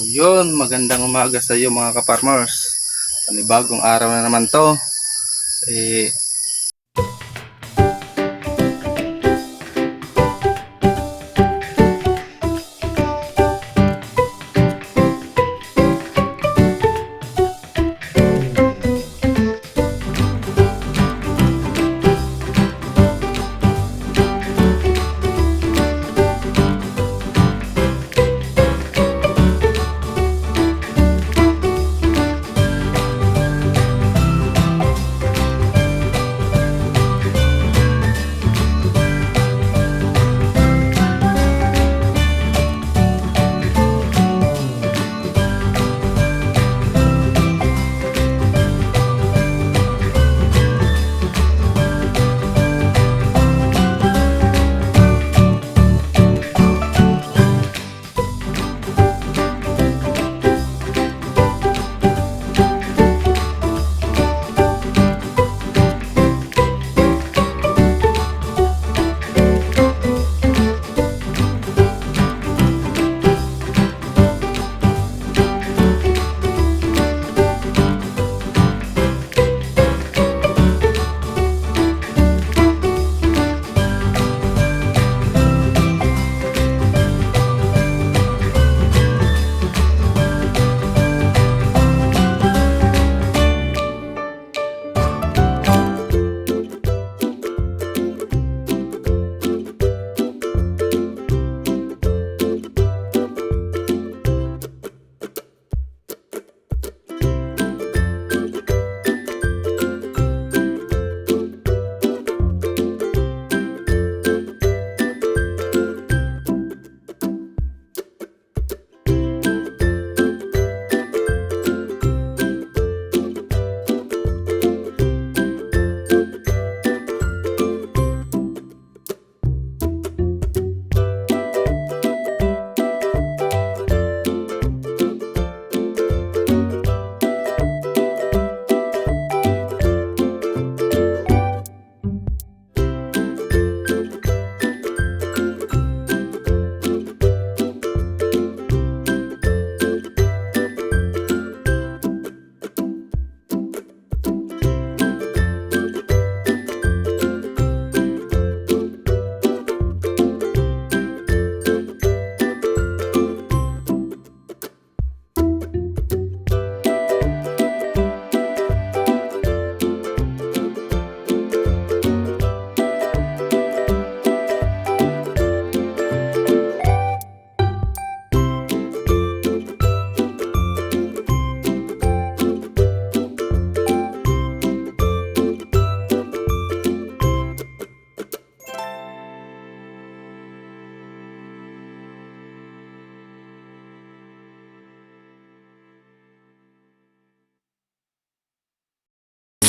Yun, magandang umaga sa iyo mga ka-farmers. Panibagong araw na naman to. Eh,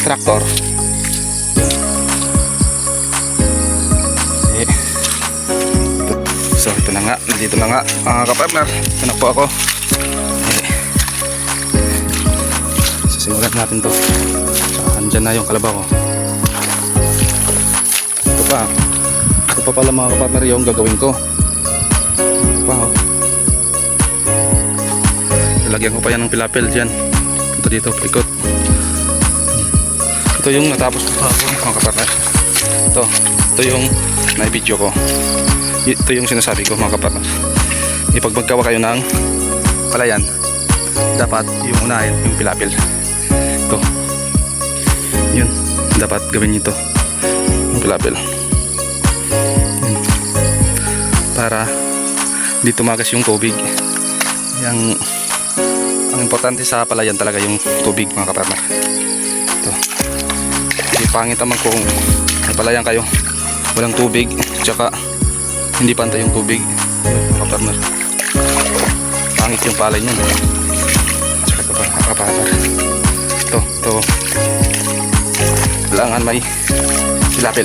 tractor. So ito na nga, nandito na nga mga ka-farmer. Ito na po ako. Sisimulan natin to. Andyan na yung kalabaw ko. Ito pa pala mga ka-farmer yung gagawin ko. Ito pa oh. Lalagyan ko pa yan ng pilapil dyan. Ito dito, paikot. Ito yung natapos ko mga ka-farmer. Ito yung na-video ko. Ito yung sinasabi ko mga ka-farmer. Ipag magkawa kayo ng palayan, dapat yung unahin yung pilapil. Ito. Yun. Dapat gawin nyo ito. Yung pilapil. Yun. Para di tumagas yung tubig. Ang importante sa palayan talaga yung tubig mga ka-farmer. Ito. Kasi pangit naman kung may palayan kayo walang tubig, tsaka hindi pantay yung tubig mga ka-farmer. Pangit yung palay nyo. Tsaka ito pa mga ka-farmer. Ito. Kailangan may pilapil.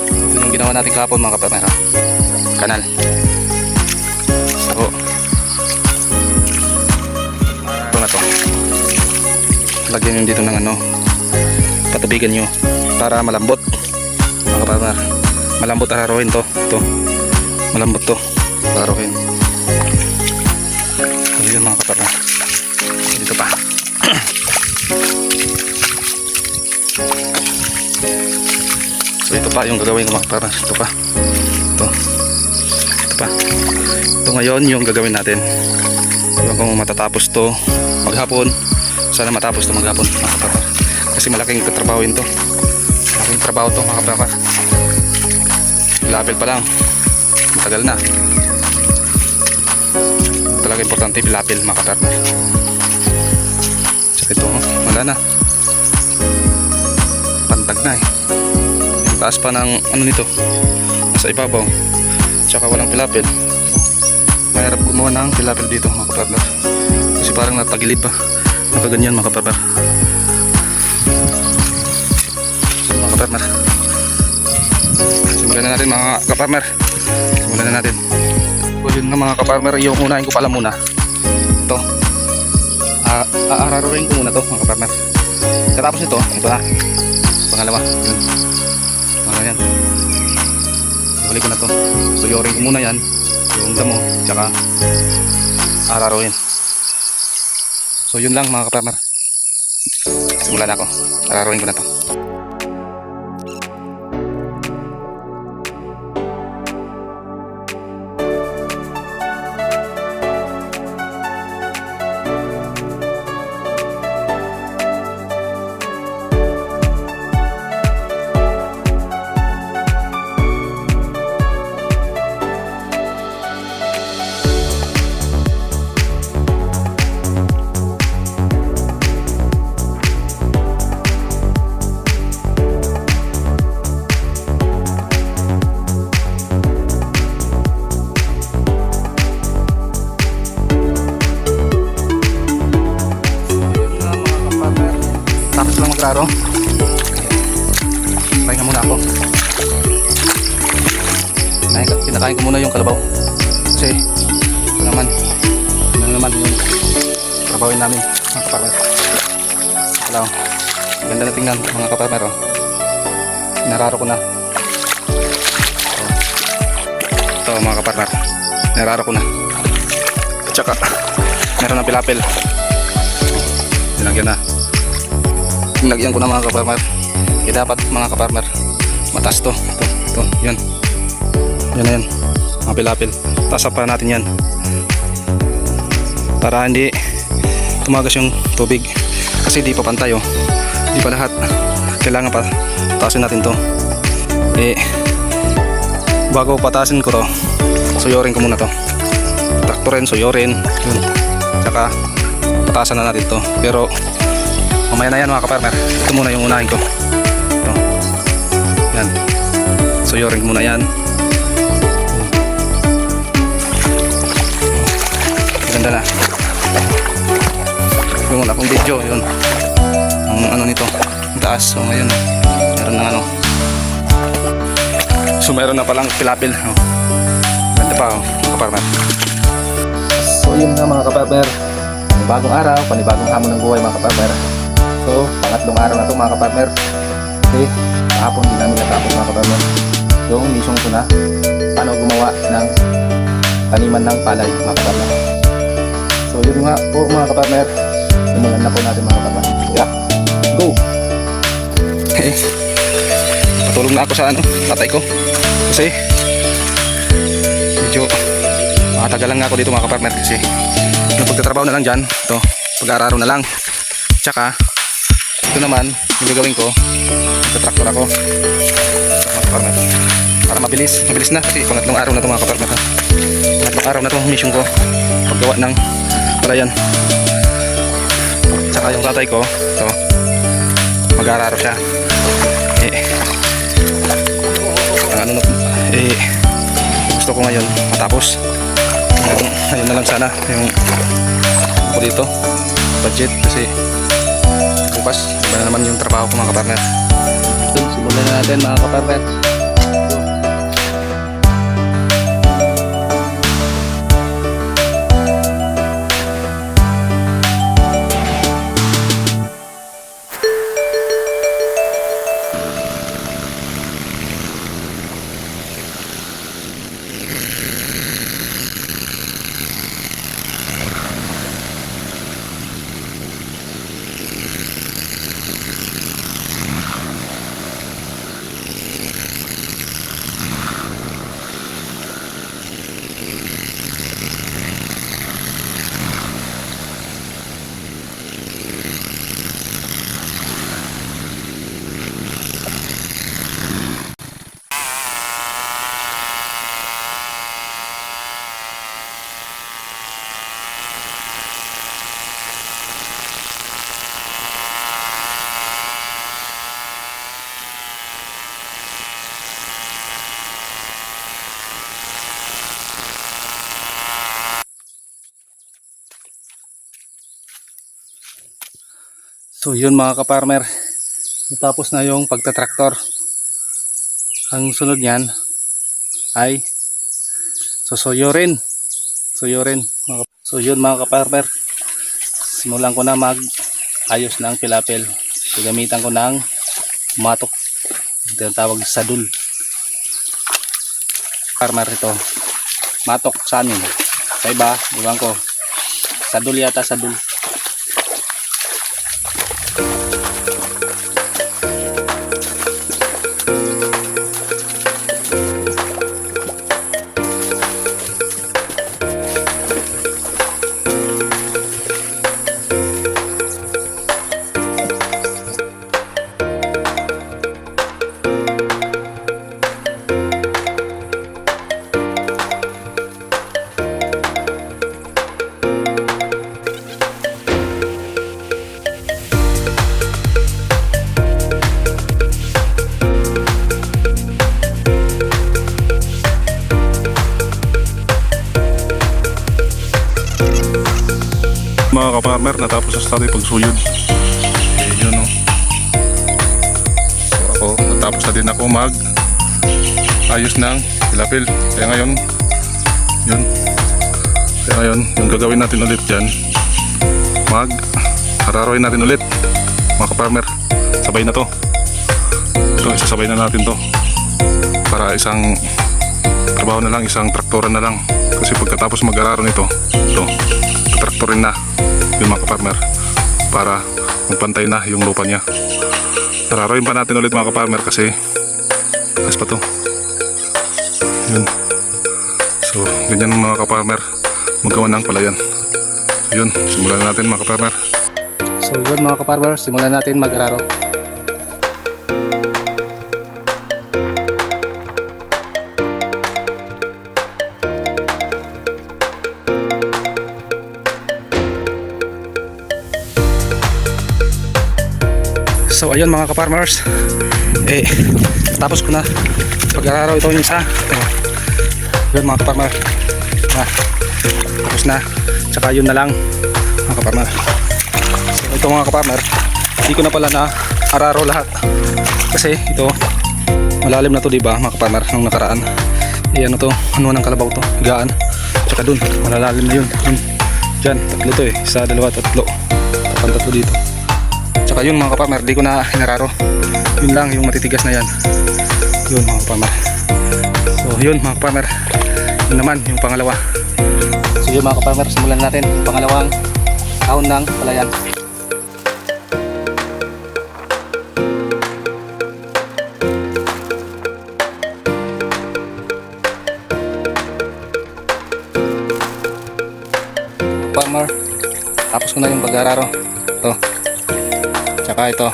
Ito yung ginawa natin kahapon mga ka-farmer. Kanal. So ito na to. Lagyan nyo dito ng patabigan nyo para malambot mga ka-farmer. Malambot araruhin to. Ito malambot to araruhin. yun mga kapartner. Dito pa. So ito pa yung gagawin ko mga kapartner. Ito pa. Ito pa. Ito ngayon yung gagawin natin. Ewan kung matatapos to maghapon. Sana matapos to maghapon mga kapartner. Kasi malaking katrabahoin to. Malaking trabaho to mga kapartner. Lapel pa lang. Matagal na. Talaga importante lapel mga kapartner. Tsaka ito, wala na. Pantag na eh. Yung taas pa ng ano nito. Nasa ibabaw. Tsaka walang pilapil. Mahirap gumawa ng pilapil dito mga kapartner. Kasi parang natagilid pa. Nakaganyan mga kapartner. Mga kapartner. Simulan na natin mga kapartner. Simulan na natin. So yun nga mga kapartner, yung unahin ko pala muna. Ito. Aararuin ko muna to mga kapartner. Katapos nito, ito na. Pangalawa. Yun. Pangalawa yan. Balik ko na to. So yoring ko muna yan. Yung damo. Tsaka aararuin. So yun lang mga kapartner. Simulan na ako. Aararuin ko na to. Tapos lang maglaro. Pahinga muna ako. Kinakain ko muna yung kalabaw. Kasi ito naman yung trabawin namin mga kapartner. Hello. Ganda na tingnan mga kapartner. Nararo ko na. Ito mga kapartner. Nararo ko na. At saka meron ng pilapil. Dinagyan na. Nilagyan ko na mga kapartner. Kaya dapat mga kapartner mataas to. Ito, yan. Yan na yan. Mga pilapil. Taas pa natin yan. Para hindi tumagas yung tubig. Kasi di pa pantay oh. Di pa lahat. Kailangan pa taasin natin to. Bago pataasin ko to, suyorin ko muna to. Traktorin, suyorin. Yun. Tsaka pataasan na natin to. Pero mamaya na yan mga kapartner. Ito muna yung unahin ko. Ito. Yan. So yoring muna yan. Ganda na. Yung muna akong video. Yun. Ang ano nito. Ang taas. So ngayon. Meron na ano. So meron na palang pilapil. Ganda pa mga kapartner. So yun nga mga kapartner. Panibagong araw. Panibagong hamon ng buhay mga kapartner. So, pangatlong araw na ito mga kapartner. Okay, kahapon din namin natapos mga kapartner yung mission ko na paano gumawa ng taniman ng palay mga kapartner. So yun nga po mga kapartner, simulan na po natin mga kapartner. Yeah, go! Okay, patulong na ako sa ano, tatay ko. Kasi medyo matagal lang ako dito mga kapartner. Kasi yung pagtatrabaho na lang dyan, ito, pag-aararo na lang. Tsaka ito naman, yung gagawin ko, magta-traktor ako mga kapartner. Para mabilis na kasi pangatlong araw na ito mga kapartner. Pangatlong araw na ito mission ko, paggawa ng palayan. Tsaka yung tatay ko, ito, mag-aararo siya. Gusto ko ngayon matapos. Ngayon na lang sana yung ako dito, budget, kasi bukas iba na naman yung trabaho ko mga kapartner. Simulan na natin mga kapartner. So yun mga kaparmer, natapos na yung pagtatraktor. Ang sunod niyan ay susuyorin. So yun mga kaparmer, simulan ko na mag ayos ng pilapil. So gamitan ko ng matok, tinatawag sadul. Farmer ito, matok sa amin, sa iba, iwan ko sadul yata, sadul. Mga kaparmer, natapos na sa ating pagsuyod. Yun o. So ako, natapos na din ako mag ayos ng pilapil. Kaya ngayon, yung gagawin natin ulit dyan, mag hararoy natin ulit. Mga kaparmer, sabay na to. Ito, isasabay na natin to. Para isang trabaho na lang, isang traktoran na lang. Kasi pagkatapos mag-araro nito, ito, traktorin na yung mga kaparmer para magpantay na yung lupa niya. Tararoyin pa natin ulit mga kaparmer kasi ayos pa to. Yun. So ganyan mga kaparmer magawa ng palayan. So yun, simulan natin mga kaparmer. So yun mga kaparmer, simulan natin mag-araro. So ayun mga kaparmers, tapos ko na pag-araro ito yung isa. Yun mga kaparmer, tapos na, tsaka yun na lang mga kaparmer. So ito mga kaparmer, hindi ko na pala na araro lahat kasi ito malalim na to, diba mga kaparmer, nung nakaraan. Ano to, ano ng kalabaw to, higaan, tsaka dun malalalim na yun, dyan, tatlo to isa, dalawa, tatlo, tatlo dito. Tsaka yun mga kaparmer, di ko na hinararo. Yun lang yung matitigas na yan. Yun mga kaparmer. So yun mga kaparmer, yun naman yung pangalawa. So yun mga kaparmer, simulan natin yung pangalawang taon ng palayan. Kaparmer, tapos ko na yung pag-araro. Ito, tsaka ito.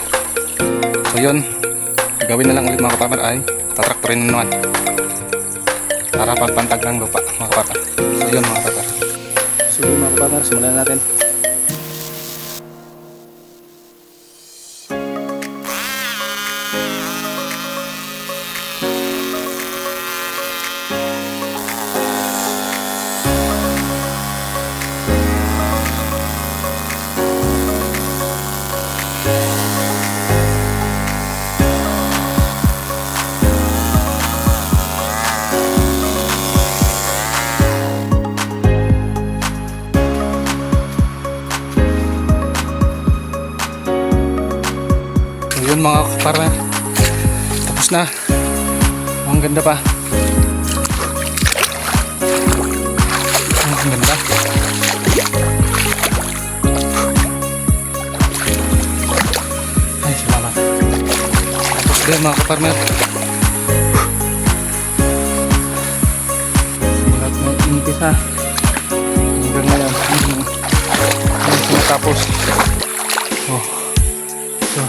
So yun, gagawin na lang ulit mga kaparmer ay tatraktorin na naman para pagpantag ng lupa mga kaparmer. So yun mga kaparmer. So yun mga kaparmer, simulan natin. Yun mga kaparmer, tapos na. Ang ganda pa, ang ganda. Ay salamat. Tapos din mga kaparmer, lahat ng umpisa hanggang ngayon tapos. Oh, so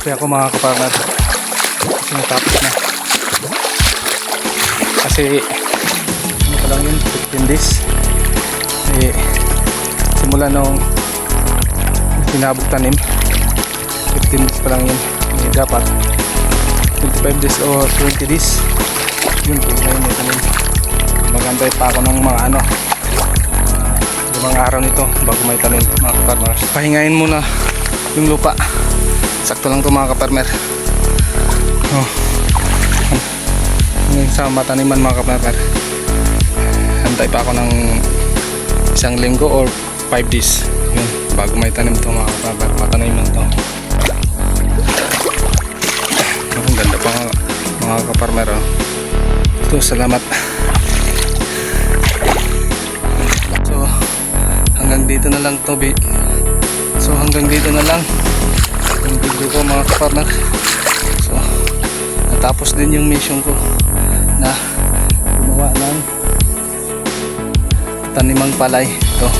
happy ako mga kaparmer kasi natapos na. Kasi ano pa lang yun, 15 days simula nung pinabog tanim, 15 days pa lang yun. Dapat 25 days o 20 days yun, pwede na yun. Magantay pa ako ng mga mga araw nito bago may tanim mga kaparmer. Pahingain muna yung lupa. Sakto lang to mga kaparmer. Oh. Sa mataniman mga kaparmer, hantay pa ako ng 1 linggo or 5 days yun, bago may tanim to mga kaparmer. Mataniman to. Oh, ang ganda pa mga kaparmer. Oh. So salamat. So hanggang dito na lang to. So hanggang dito na lang yung video ko mga kaparmer. So natapos din yung mission ko na gumawa ng tanimang palay. Ito.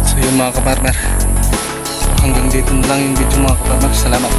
So yun mga kaparmer. So hanggang dito na lang yung video mga kaparmer. Salamat.